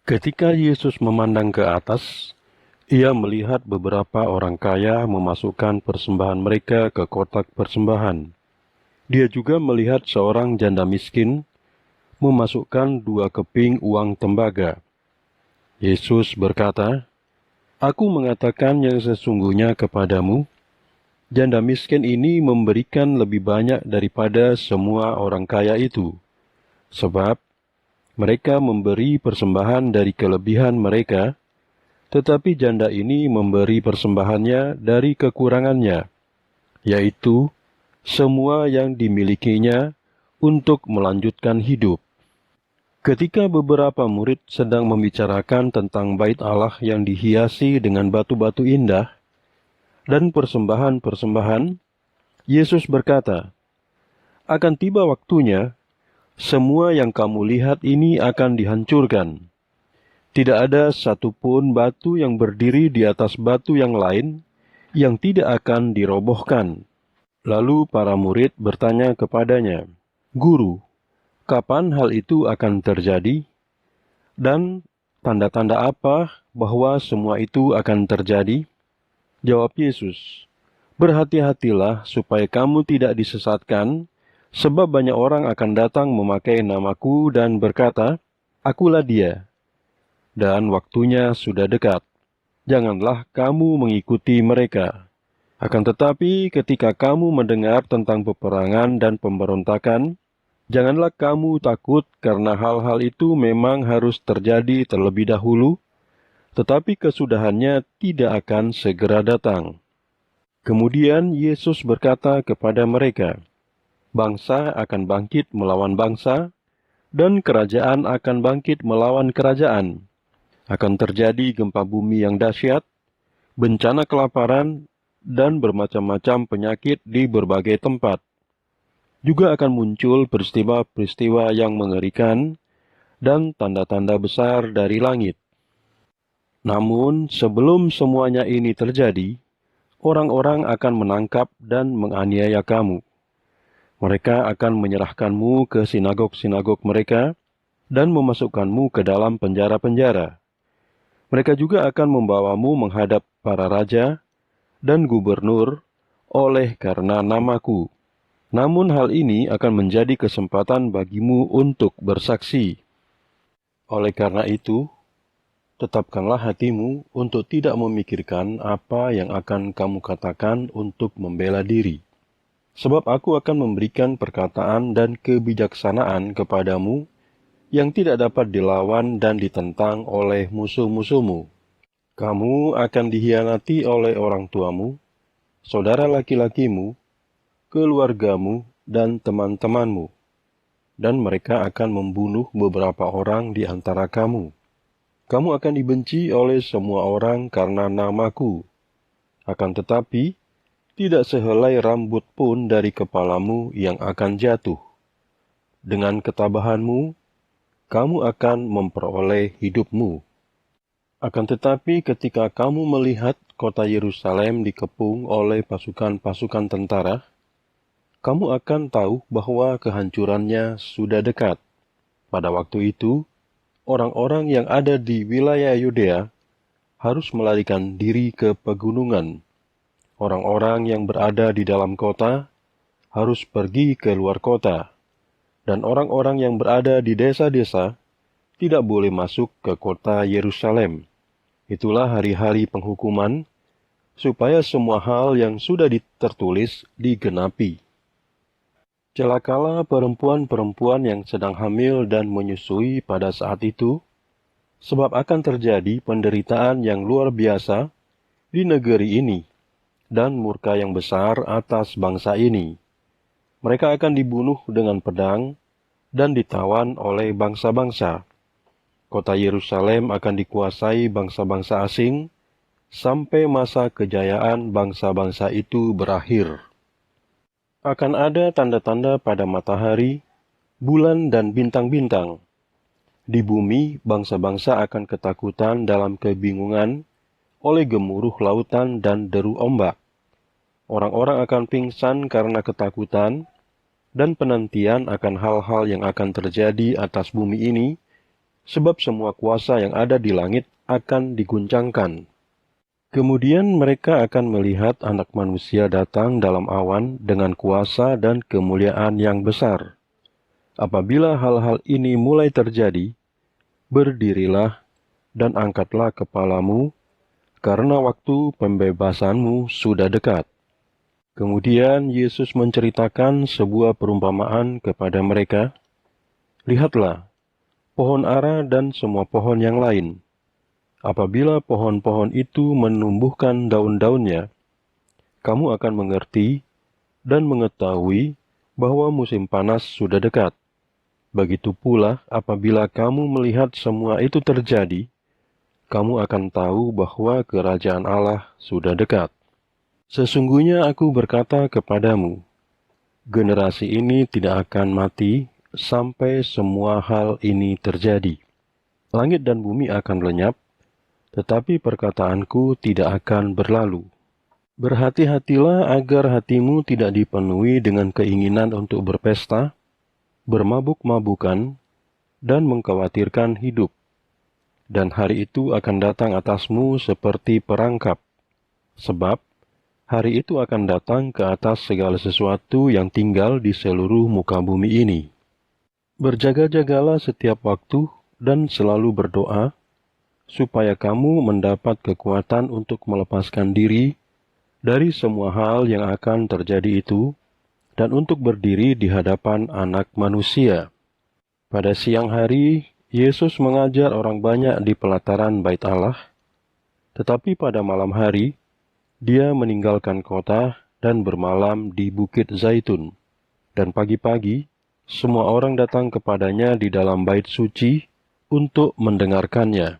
Ketika Yesus memandang ke atas, ia melihat beberapa orang kaya memasukkan persembahan mereka ke kotak persembahan. Dia juga melihat seorang janda miskin memasukkan 2 keping uang tembaga. Yesus berkata, "Aku mengatakan yang sesungguhnya kepadamu, janda miskin ini memberikan lebih banyak daripada semua orang kaya itu, sebab mereka memberi persembahan dari kelebihan mereka, tetapi janda ini memberi persembahannya dari kekurangannya, yaitu semua yang dimilikinya untuk melanjutkan hidup." Ketika beberapa murid sedang membicarakan tentang bait Allah yang dihiasi dengan batu-batu indah dan persembahan-persembahan, Yesus berkata, "Akan tiba waktunya, semua yang kamu lihat ini akan dihancurkan. Tidak ada satupun batu yang berdiri di atas batu yang lain yang tidak akan dirobohkan." Lalu para murid bertanya kepadanya, "Guru, kapan hal itu akan terjadi? Dan tanda-tanda apa bahwa semua itu akan terjadi?" Jawab Yesus, "Berhati-hatilah supaya kamu tidak disesatkan, sebab banyak orang akan datang memakai namaku dan berkata, 'Akulah dia,' dan waktunya sudah dekat. Janganlah kamu mengikuti mereka. Akan tetapi ketika kamu mendengar tentang peperangan dan pemberontakan, janganlah kamu takut karena hal-hal itu memang harus terjadi terlebih dahulu, tetapi kesudahannya tidak akan segera datang." Kemudian Yesus berkata kepada mereka, "Bangsa akan bangkit melawan bangsa, dan kerajaan akan bangkit melawan kerajaan. Akan terjadi gempa bumi yang dahsyat, bencana kelaparan, dan bermacam-macam penyakit di berbagai tempat. Juga akan muncul peristiwa-peristiwa yang mengerikan dan tanda-tanda besar dari langit. Namun sebelum semuanya ini terjadi, orang-orang akan menangkap dan menganiaya kamu. Mereka akan menyerahkanmu ke sinagog-sinagog mereka dan memasukkanmu ke dalam penjara-penjara. Mereka juga akan membawamu menghadap para raja dan gubernur oleh karena namaku. Namun hal ini akan menjadi kesempatan bagimu untuk bersaksi. Oleh karena itu, tetapkanlah hatimu untuk tidak memikirkan apa yang akan kamu katakan untuk membela diri. Sebab aku akan memberikan perkataan dan kebijaksanaan kepadamu yang tidak dapat dilawan dan ditentang oleh musuh-musuhmu. Kamu akan dihianati oleh orang tuamu, saudara laki-lakimu, keluargamu, dan teman-temanmu, dan mereka akan membunuh beberapa orang di antara kamu. Kamu akan dibenci oleh semua orang karena namaku. Akan tetapi, tidak sehelai rambut pun dari kepalamu yang akan jatuh. Dengan ketabahanmu, kamu akan memperoleh hidupmu. Akan tetapi ketika kamu melihat kota Yerusalem dikepung oleh pasukan-pasukan tentara, kamu akan tahu bahwa kehancurannya sudah dekat. Pada waktu itu, orang-orang yang ada di wilayah Yudea harus melarikan diri ke pegunungan. Orang-orang yang berada di dalam kota harus pergi ke luar kota, dan orang-orang yang berada di desa-desa tidak boleh masuk ke kota Yerusalem. Itulah hari-hari penghukuman, supaya semua hal yang sudah tertulis digenapi. Celakalah perempuan-perempuan yang sedang hamil dan menyusui pada saat itu, sebab akan terjadi penderitaan yang luar biasa di negeri ini, dan murka yang besar atas bangsa ini. Mereka akan dibunuh dengan pedang dan ditawan oleh bangsa-bangsa. Kota Yerusalem akan dikuasai bangsa-bangsa asing, sampai masa kejayaan bangsa-bangsa itu berakhir. Akan ada tanda-tanda pada matahari, bulan, dan bintang-bintang. Di bumi, bangsa-bangsa akan ketakutan dalam kebingungan oleh gemuruh lautan dan deru ombak. Orang-orang akan pingsan karena ketakutan, dan penantian akan hal-hal yang akan terjadi atas bumi ini sebab semua kuasa yang ada di langit akan diguncangkan. Kemudian mereka akan melihat Anak Manusia datang dalam awan dengan kuasa dan kemuliaan yang besar. Apabila hal-hal ini mulai terjadi, berdirilah dan angkatlah kepalamu, karena waktu pembebasanmu sudah dekat. Kemudian Yesus menceritakan sebuah perumpamaan kepada mereka. Lihatlah, pohon ara dan semua pohon yang lain. Apabila pohon-pohon itu menumbuhkan daun-daunnya, kamu akan mengerti dan mengetahui bahwa musim panas sudah dekat. Begitu pula apabila kamu melihat semua itu terjadi, kamu akan tahu bahwa kerajaan Allah sudah dekat. Sesungguhnya aku berkata kepadamu, generasi ini tidak akan mati sampai semua hal ini terjadi. Langit dan bumi akan lenyap, tetapi perkataanku tidak akan berlalu. Berhati-hatilah agar hatimu tidak dipenuhi dengan keinginan untuk berpesta, bermabuk-mabukan, dan mengkhawatirkan hidup. Dan hari itu akan datang atasmu seperti perangkap, sebab hari itu akan datang ke atas segala sesuatu yang tinggal di seluruh muka bumi ini. Berjaga-jagalah setiap waktu dan selalu berdoa, supaya kamu mendapat kekuatan untuk melepaskan diri dari semua hal yang akan terjadi itu, dan untuk berdiri di hadapan Anak Manusia. Pada siang hari, Yesus mengajar orang banyak di pelataran Bait Allah, tetapi pada malam hari, Dia meninggalkan kota dan bermalam di Bukit Zaitun. Dan pagi-pagi, semua orang datang kepadanya di dalam bait suci untuk mendengarkannya.